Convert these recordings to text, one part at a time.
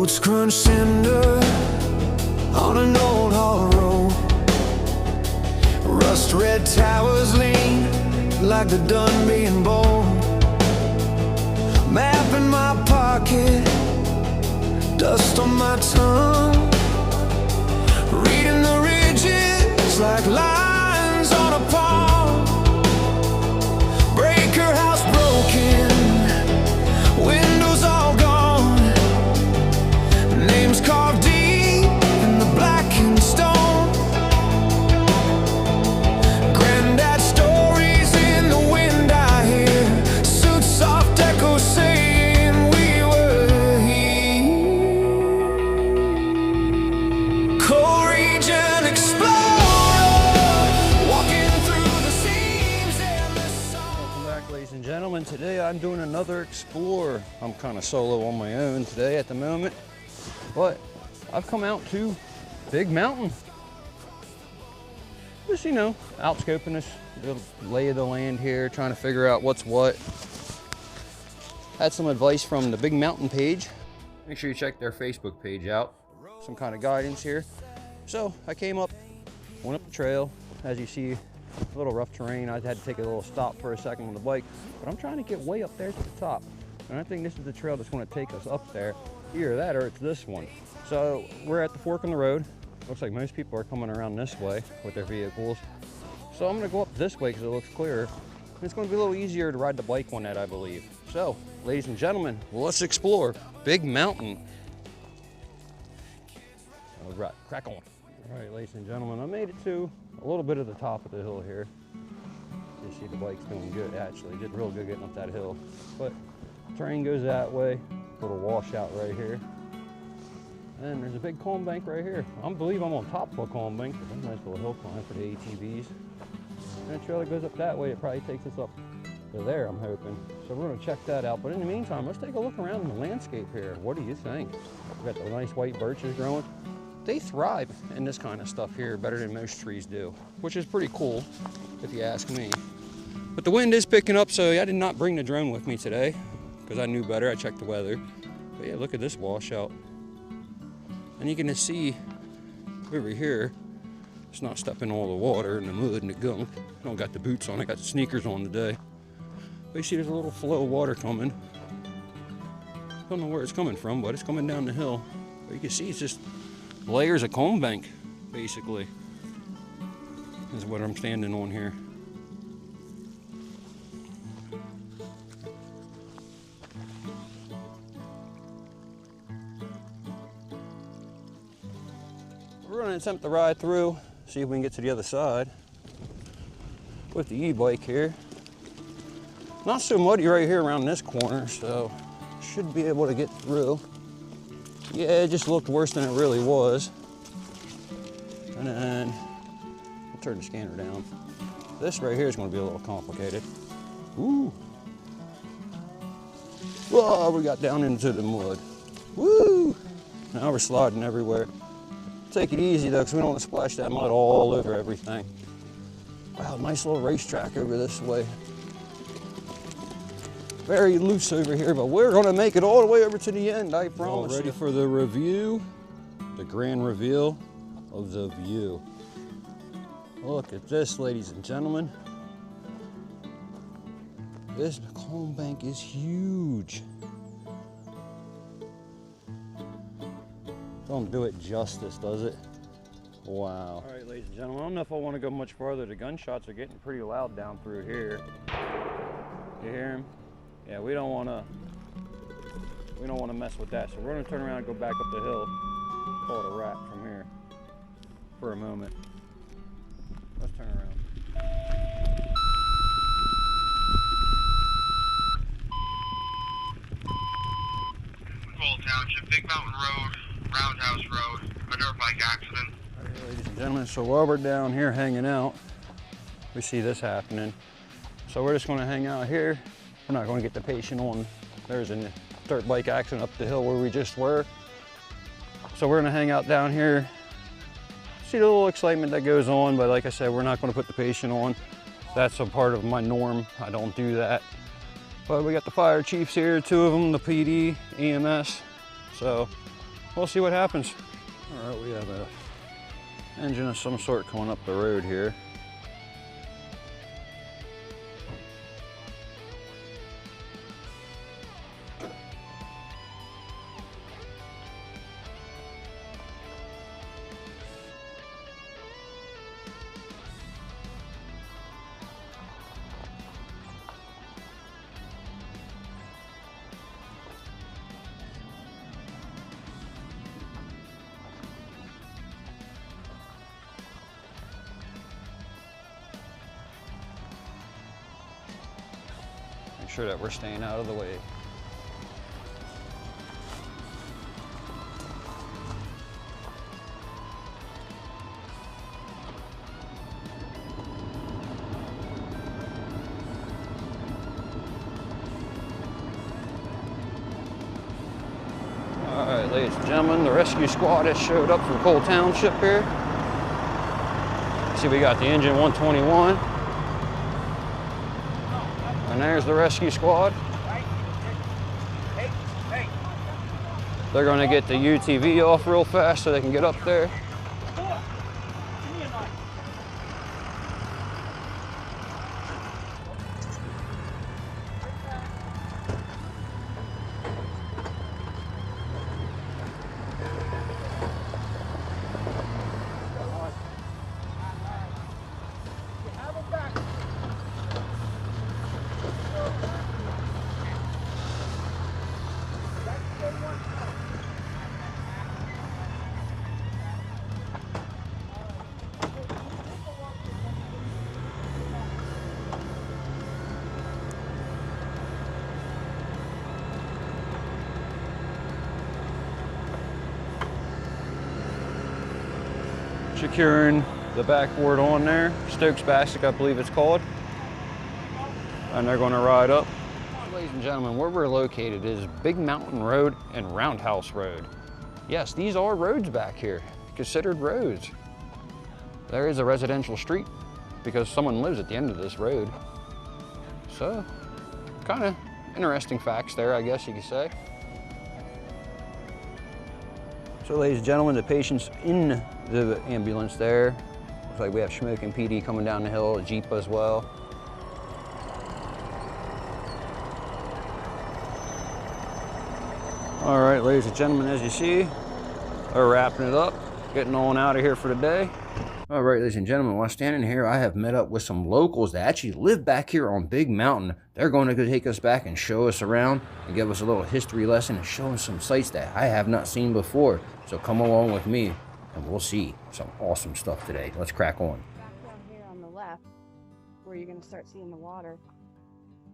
Boots crunch cinder on an old haul road. Rust red towers lean like they're done being bold. Map in my pocket, dust on my tongue. Reading the ridges like lines on a palm. Breaker house broken, windows all gone. Names carved deep in the blackened stone. Granddad stories in the wind I hear. Suits soft echoes saying we were here. Coal region explorer, walking through the seams and the song. Welcome back, ladies and gentlemen. Today I'm doing another explore. I'm kind of solo on my own today at the moment. But I've come out to Big Mountain. Just, you know, out scoping this, the lay of the land here, trying to figure out what's what. Had some advice from the Big Mountain page. Make sure you check their Facebook page out. Some kind of guidance here. So I came up, went up the trail. As you see, a little rough terrain. I had to take a little stop for a second on the bike, but I'm trying to get way up there to the top. And I think this is the trail that's going to take us up there. Either that or it's this one. So we're at the fork in the road. Looks like most people are coming around this way with their vehicles. So I'm gonna go up this way because it looks clearer. And it's gonna be a little easier to ride the bike on that, I believe. So, ladies and gentlemen, let's explore Big Mountain. All right, crack on. All right, ladies and gentlemen, I made it to a little bit of the top of the hill here. You see the bike's doing good, actually. Did real good getting up that hill. But terrain goes that way. Little washout right here. And there's a big calm bank right here. I believe I'm on top of a calm bank. There's a nice little hill climb for the ATVs. And the trail that goes up that way, it probably takes us up to there, I'm hoping. So we're gonna check that out. But in the meantime, let's take a look around the landscape here. What do you think? We got the nice white birches growing. They thrive in this kind of stuff here better than most trees do, which is pretty cool, if you ask me. But the wind is picking up, so I did not bring the drone with me today, because I knew better. I checked the weather. But yeah, look at this washout. And you can see over here, it's not stepping all the water and the mud and the gunk. I don't got the boots on, I got the sneakers on today. But you see there's a little flow of water coming. Don't know where it's coming from, but it's coming down the hill. But you can see it's just layers of comb bank, basically. This is what I'm standing on here. We're going to attempt to ride through, see if we can get to the other side with the e-bike here. Not so muddy right here around this corner, so should be able to get through. Yeah, it just looked worse than it really was. And then I'll turn the scanner down. This right here is going to be a little complicated. Ooh. Whoa, we got down into the mud. Woo! Now we're sliding everywhere. Take it easy though, because we don't want to splash that mud all over everything. Wow, nice little racetrack over this way. Very loose over here, but we're gonna make it all the way over to the end, I promise. All ready for the review, the grand reveal of the view. Look at this, ladies and gentlemen. This calm bank is huge. Don't do it justice, does it? Wow. All right, ladies and gentlemen, I don't know if I want to go much farther. The gunshots are getting pretty loud down through here. You hear them? Yeah, we don't want to mess with that. So we're going to turn around and go back up the hill. Call it a wrap from here for a moment. Let's turn around. Coal Township, Big Mountain Road, Roundhouse Road, a dirt bike accident. All right, ladies and gentlemen, so while we're down here hanging out, we see this happening. So we're just going to hang out here. We're not going to get the patient on. There's a dirt bike accident up the hill where we just were. So we're going to hang out down here. See the little excitement that goes on, but like I said, we're not going to put the patient on. That's a part of my norm. I don't do that. But we got the fire chiefs here, two of them, the PD, EMS. So we'll see what happens. All right, we have a engine of some sort coming up the road here. Make sure that we're staying out of the way. All right, ladies and gentlemen, the rescue squad has showed up from Coal Township here. See, we got the engine 121. And there's the rescue squad. They're going to get the UTV off real fast so they can get up there. Securing the backboard on there, Stokes Basic, I believe it's called, and they're going to ride up. Ladies and gentlemen, where we're located is Big Mountain Road and Roundhouse Road. Yes, these are roads back here, considered roads. There is a residential street because someone lives at the end of this road. So, kind of interesting facts there, I guess you could say. So ladies and gentlemen, the patient's in the ambulance there. Looks like we have Smoke and PD coming down the hill, a Jeep as well. All right, ladies and gentlemen, as you see, they're wrapping it up, getting on out of here for the day. All right, ladies and gentlemen, while standing here, I have met up with some locals that actually live back here on Big Mountain. They're going to go take us back and show us around and give us a little history lesson and show us some sites that I have not seen before. So come along with me and we'll see some awesome stuff today. Let's crack on. Back down here on the left, where you're going to start seeing the water,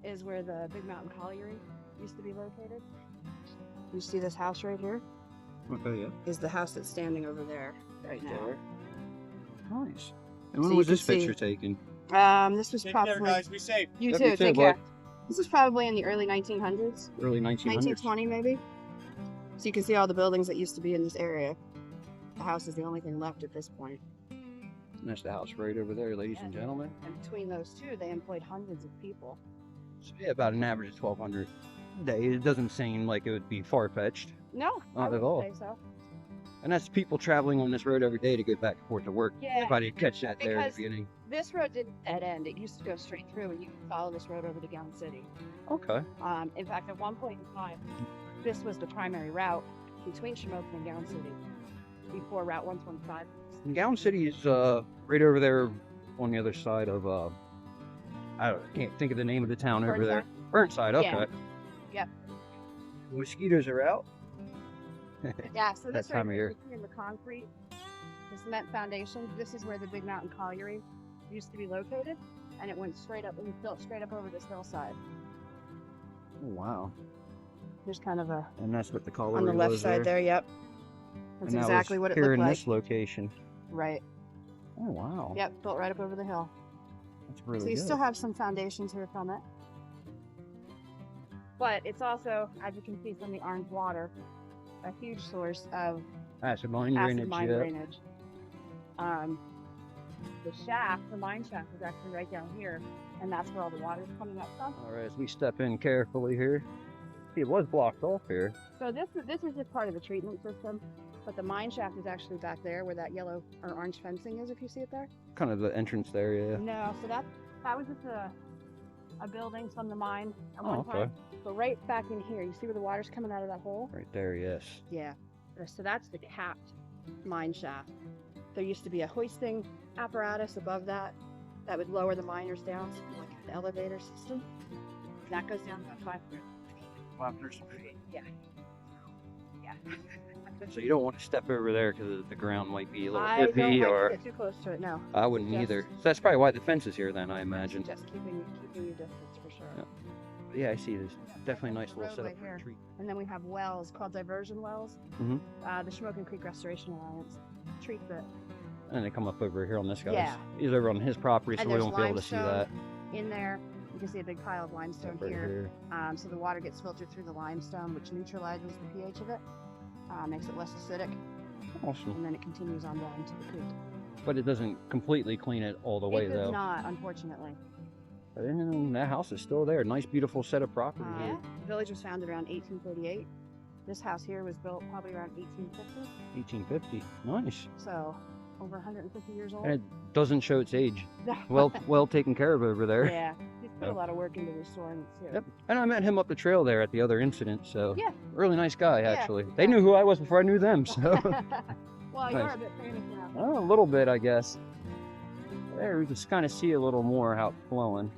is where the Big Mountain Colliery used to be located. You see this house right here? Okay, yeah. Is the house that's standing over there right now. There. Nice. And when So was you this can picture see- taken? This was probably... guys. Be safe. You Yep, too, you too, take bud. care. This was probably in the early 1900s, Early 1900s. 1920 maybe. So you can see all the buildings that used to be in this area. The house is the only thing left at this point. And that's the house right over there, ladies and gentlemen. And between those two, they employed hundreds of people. So yeah, about an average of 1,200 a day. It doesn't seem like it would be far-fetched. No, I Not at wouldn't all. say so. And that's people traveling on this road every day to get back and forth to work. Yeah, Everybody catch that there at because- the beginning. this road didn't dead end. It used to go straight through, and you could follow this road over to Gown City. Okay. In fact, at one point in time, this was the primary route between Shamokin and Gown City before Route 125. And Gown City is right over there on the other side of, can't think of the name of the town over there. Burnside, okay. Yeah. Yep. Mosquitoes are out. Yeah, so this That time right of here, year. you see in the concrete, the cement foundation, this is where the Big Mountain Colliery used to be located, and it went straight up, and was built straight up over this hillside. Oh, wow. There's kind of a, And that's what the colliery on the left was side there, yep. That's And that exactly was what it here looked in like. this location. Right, Oh, wow. yep, built right up over the hill. That's really So you good. still have some foundations here from it. But it's also, as you can see from the orange water, a huge source of acid mine acid drainage. mine Yeah. drainage. The shaft, the mine shaft, is actually right down here, and that's where all the water's coming up from. All right, as we step in carefully here. See, it was blocked off here. So this is just part of the treatment system, but the mine shaft is actually back there where that yellow or orange fencing is, if you see it there. Kind of the entrance there, yeah. No, so that was just a building from the mine at one okay. time. But right back in here, you see where the water's coming out of that hole? Right there, yes. Yeah. So that's the capped mine shaft. There used to be a hoisting apparatus above that that would lower the miners down, so like an elevator system. And that goes down about 500. 500 feet. Yeah. Yeah. So you don't want to step over there because the ground might be a little I don't iffy, like or to get too close to it. No. I wouldn't Just- either. So that's probably why the fence is here, then, I imagine. Just keeping your distance for sure. Yeah. Yeah, I see. There's definitely a nice Road little setup right for here. a tree. And then we have wells called diversion wells. Mhm. The Shamokin Creek Restoration Alliance treats it. And they come up over here on this guy's. Yeah. He's over on his property, so And we there's won't be able to see that. limestone in there. You can see a big pile of limestone Right here. So the water gets filtered through the limestone, which neutralizes the pH of it, makes it less acidic, Awesome. and then it continues on down to the creek. But it doesn't completely clean it all the way, It does though. not, unfortunately. And that house is still there. Nice, beautiful set of property here. The village was founded around 1838. This house here was built probably around 1850, 1850. Nice. so over 150 years old. And it doesn't show its age. Well taken care of over there. Yeah, he's put Yeah. a lot of work into restoring it too. Yep. And I met him up the trail there at the other incident, so Yeah. really nice guy, Yeah. actually. They knew who I was before I knew them, so Well, you're Nice. a bit famous now. oh, a little bit, I guess. There, we can kind of see a little more how it's flowing.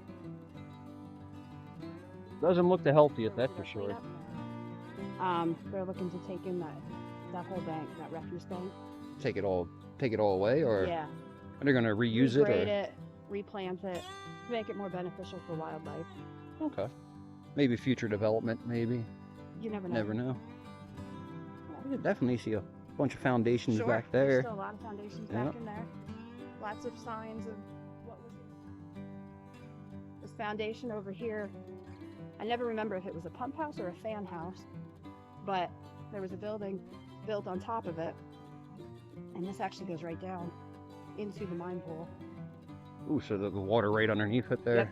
Doesn't look the healthiest, that's for sure. They're looking to take in that whole bank, that refuse bank. Take it all away, or Yeah. are they going to reuse it? Regrade Or it, replant it, make it more beneficial for wildlife. okay, maybe future development, maybe. You never know. Never know. You can definitely see a bunch of foundations Sure, back there's there. still a lot of foundations Yeah. back in there. Lots of signs of what was it. This foundation over here, I never remember if it was a pump house or a fan house, but there was a building built on top of it, and this actually goes right down into the mine pool. Ooh, so the water right underneath it there. Yep.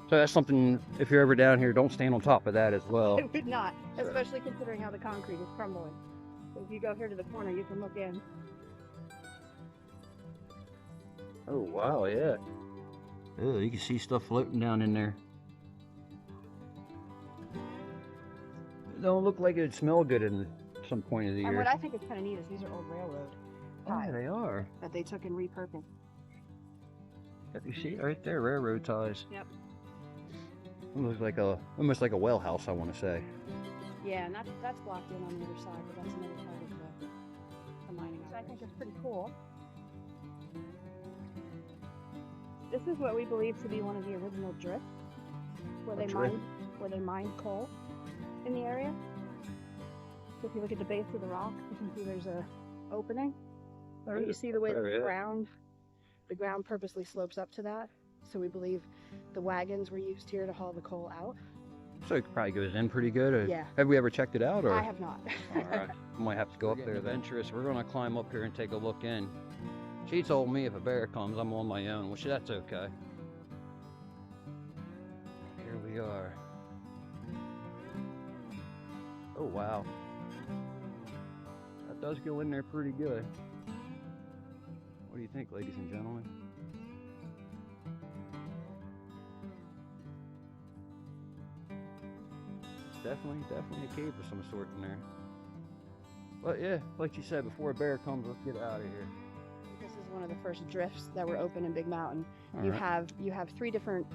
So that's something, if you're ever down here, don't stand on top of that as well. It would not, especially considering how the concrete is crumbling. So if you go here to the corner, you can look in. Oh, wow, yeah. Oh, you can see stuff floating down in there. It don't look like it'd smell good in some point of the And year. what I think is kind of neat is these are old railroad Yeah, ties they are. that they took and repurposed. You see it right there, railroad ties. Yep. It looks like almost like a well house, I want to say. Yeah, and that's blocked in on the other side, but that's another part of the mining. So I think it's pretty cool. This is what we believe to be one of the original drifts, where A they drift? mined coal in the area. So if you look at the base of the rock, you can see there's a opening. Or you see the way Oh, the yeah. ground purposely slopes up to that. So we believe the wagons were used here to haul the coal out. So it probably goes in pretty good. Or Yeah. Have we ever checked it out? Or? I have not. All right. Might have to go up there. Adventurous. We're gonna climb up here and take a look in. She told me if a bear comes, I'm on my own, which that's okay. Here we are. Oh wow. That does go in there pretty good. What do you think, ladies and gentlemen? Definitely a cave of some sort in there. But yeah, like you said, before a bear comes, let's get out of here. This is one of the first drifts that were open in Big Mountain. All You right. have three different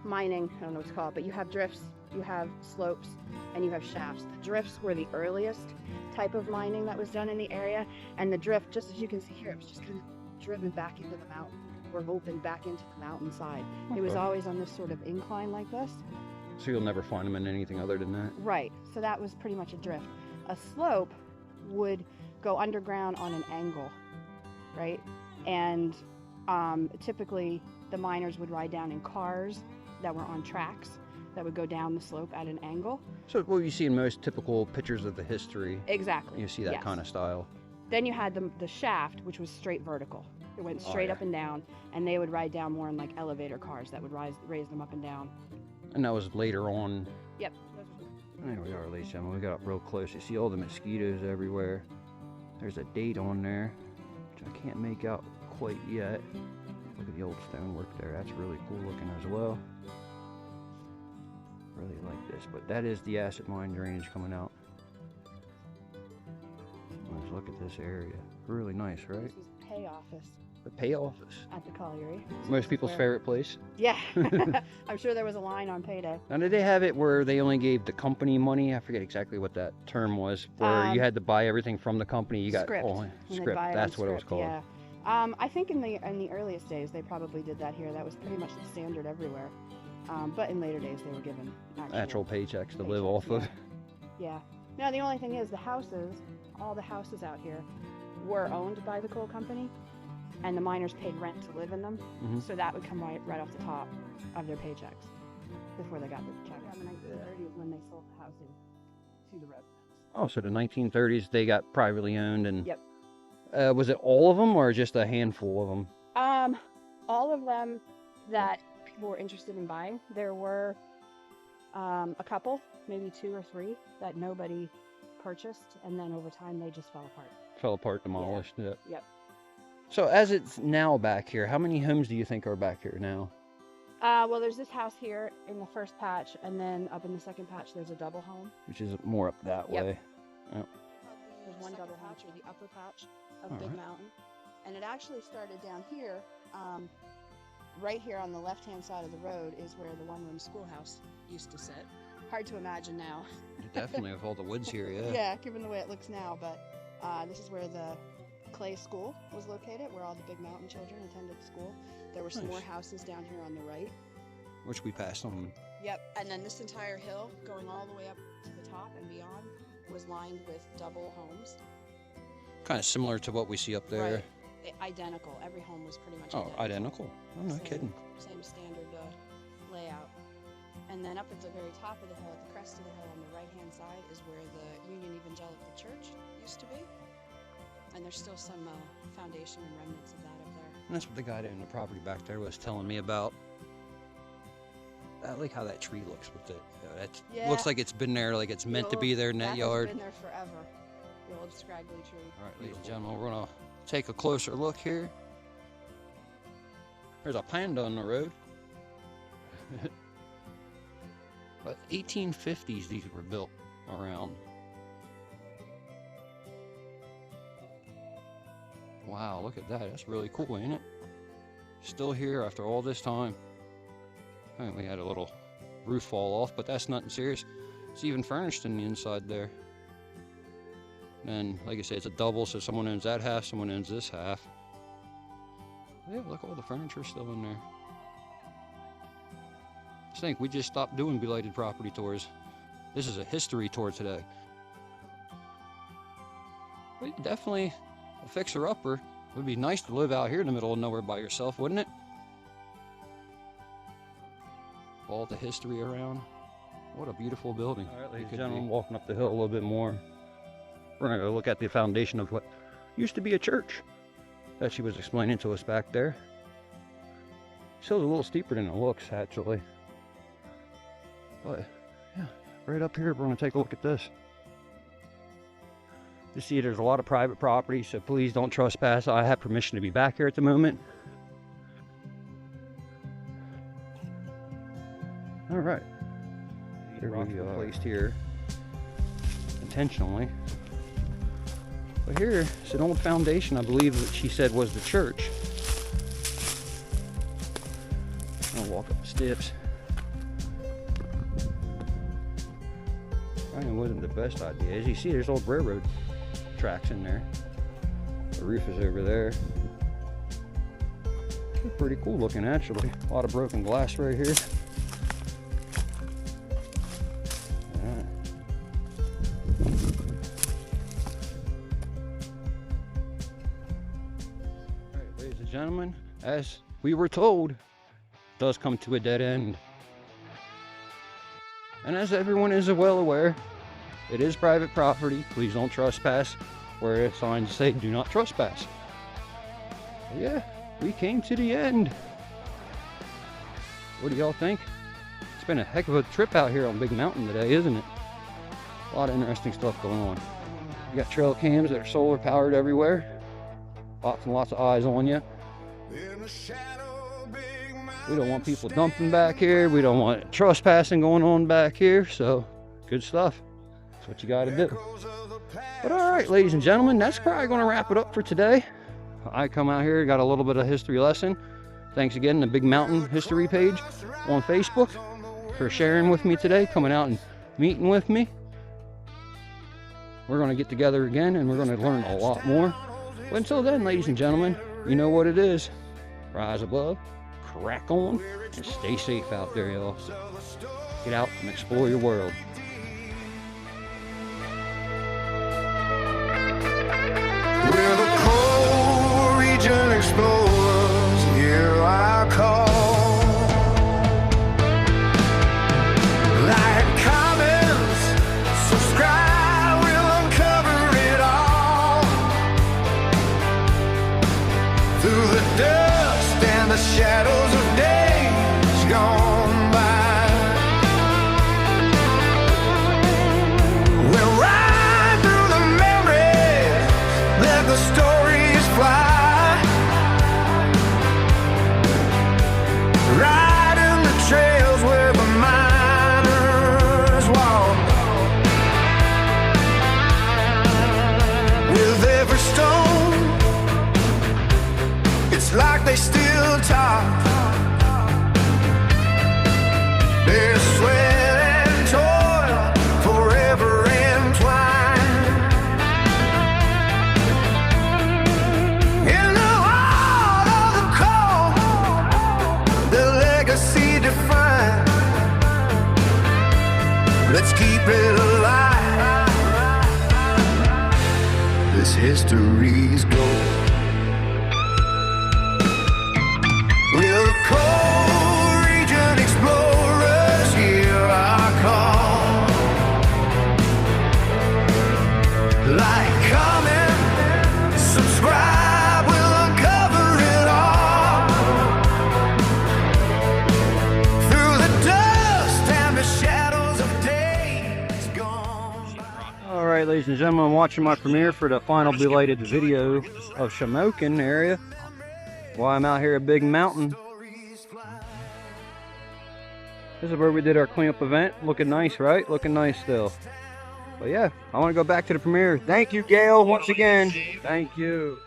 mining, I don't know what to call it, but you have drifts, you have slopes, and you have shafts. The drifts were the earliest type of mining that was done in the area, and the drift, just as you can see here, it was just kind of driven back into the mountain, or opened back into the mountainside. It was Okay. always on this sort of incline like this. So you'll never find them in anything other than that? Right, so that was pretty much a drift. A slope would go underground on an angle, right? And typically the miners would ride down in cars that were on tracks that would go down the slope at an angle. So what you see in most typical pictures of the history, Exactly. you see that yes. kind of style. Then you had the shaft, which was straight vertical. It went Oh, straight yeah. up and down, and they would ride down more in like elevator cars that would raise them up and down. And that was later on Yep. Those are There we are, ladies and gentlemen. We got up real close. You see all the mosquitoes everywhere. There's a date on there, which I can't make out quite yet. Look at the old stonework there. That's really cool looking as well. Really like this, but that is the acid mine drainage coming out. Let's look at this area. Really nice, right? This is pay office The pay office. at the colliery. Most people's where- favorite place. Yeah. I'm sure there was a line on payday. Now, did they have it where they only gave the company money? I forget exactly what that term was. Where you had to buy everything from the company. You got Script. only And they'd script. buy it on That's what it was script, called. Yeah. I think in the earliest days they probably did that here. That was pretty much the standard everywhere. But in later days they were given Actual paychecks to live paychecks, off of. Yeah. Now the only thing is the houses, all the houses out here, were owned by the coal company, and the miners paid rent to live in them. Mhm. So that would come right off the top of their paychecks before they got the check. In the 1930s when they sold the housing to the residents. Oh, so the 1930s they got privately owned, and Yep. Was it all of them or just a handful of them? All of them that people were interested in buying. There were a couple, maybe 2 or 3, that nobody purchased, and then over time they just fell apart. Fell apart, demolished. Yeah. Yep. So as it's now back here, how many homes do you think are back here now? Well, there's this house here in the first patch, and then up in the second patch there's a double home. Which is more up that Yep. way. There's one double patch, or the upper patch of All Big right. Mountain. And it actually started down here. Right here on the left-hand side of the road is where the one-room schoolhouse used to sit. Hard to imagine now. Definitely with all the woods here, yeah. Yeah, given the way it looks now, but this is where the Clay School was located, where all the Big Mountain children attended school. There were some more Nice. houses down here on the right. Which we passed on. Yep, and then this entire hill, going all the way up to the top and beyond, was lined with double homes. Kind of similar to what we see up there. Right. Identical. Every home was pretty much Oh, identical. I'm not Same- kidding. Same standard layout. And then up at the very top of the hill, at the crest of the hill on the right-hand side, is where the Union Evangelical Church used to be. And there's still some foundation and remnants of that up there. And that's what the guy that owned the property back there was telling me about. I like how that tree looks with it. That Yeah. looks like it's been there, like it's meant to be there in that yard. Has been there forever. The old scraggly tree. All right, ladies and gentlemen, we're gonna take a closer look here. There's a panda on the road. But 1850s these were built around. Wow, look at that. That's really cool, ain't it? Still here after all this time. I mean, we had a little roof fall off, but that's nothing serious. It's even furnished in the inside there. And like I said, it's a double, so someone owns that half, someone owns this half. Yeah, look, all the furniture's still in there. I think we just stopped doing belated property tours. This is a history tour today. But definitely a fixer-upper. It would be nice to live out here in the middle of nowhere by yourself, wouldn't it? All the history around. What a beautiful building. All right, ladies and gentlemen, walking up the hill a little bit more. We're going to go look at the foundation of what used to be a church that she was explaining to us back there. Still a little steeper than it looks, actually. But, yeah, right up here, we're going to take a look at this. You see, there's a lot of private property, so please don't trespass. I have permission to be back here at the moment. All right. Here we are. Placed here intentionally. But here, it's an old foundation, I believe that she said was the church. I'll walk up the steps. I mean, it wasn't the best idea. As you see, there's old railroad tracks in there. The roof is over there. Pretty cool looking, actually. A lot of broken glass right here. Gentlemen, as we were told, it does come to a dead end. And as everyone is well aware, it is private property. Please don't trespass where signs say do not trespass. But yeah, we came to the end. What do y'all think? It's been a heck of a trip out here on Big Mountain today, isn't it? A lot of interesting stuff going on. You got trail cams that are solar powered everywhere. Lots and lots of eyes on you. We don't want people dumping back here. We don't want trespassing going on back here. So, good stuff. That's what you got to do. But all right, ladies and gentlemen, that's probably going to wrap it up for today. I come out here, got a little bit of history lesson. Thanks again to the Big Mountain History page on Facebook for sharing with me today, coming out and meeting with me. We're going to get together again and we're going to learn a lot more. But until then, ladies and gentlemen, you know what it is. Rise above, crack on, and stay safe out there, y'all. Get out and explore your world. We're the coal region explorers, here I call. Like comments, subscribe, we'll uncover it all. Through the dust and the shadows of days gone by, we'll ride through the memories, let the stories fly. Riding the trails where the miners walk. With every stone, it's like they still talk. Their sweat and toil forever entwined. In the heart of the cold, their legacy defined. Let's keep it alive. This history's gold. We're the coal region explorers, here I call. Like, comment, subscribe, we'll uncover it all. Through the dust and the shadows of days gone by. All right, ladies and gentlemen, I'm watching my premiere for the final belated video of Shamokin area while I'm out here at Big Mountain. This is where we did our cleanup event. Looking nice, right? Looking nice still. But yeah, I want to go back to the premiere. Thank you, Gail, once again. Thank you.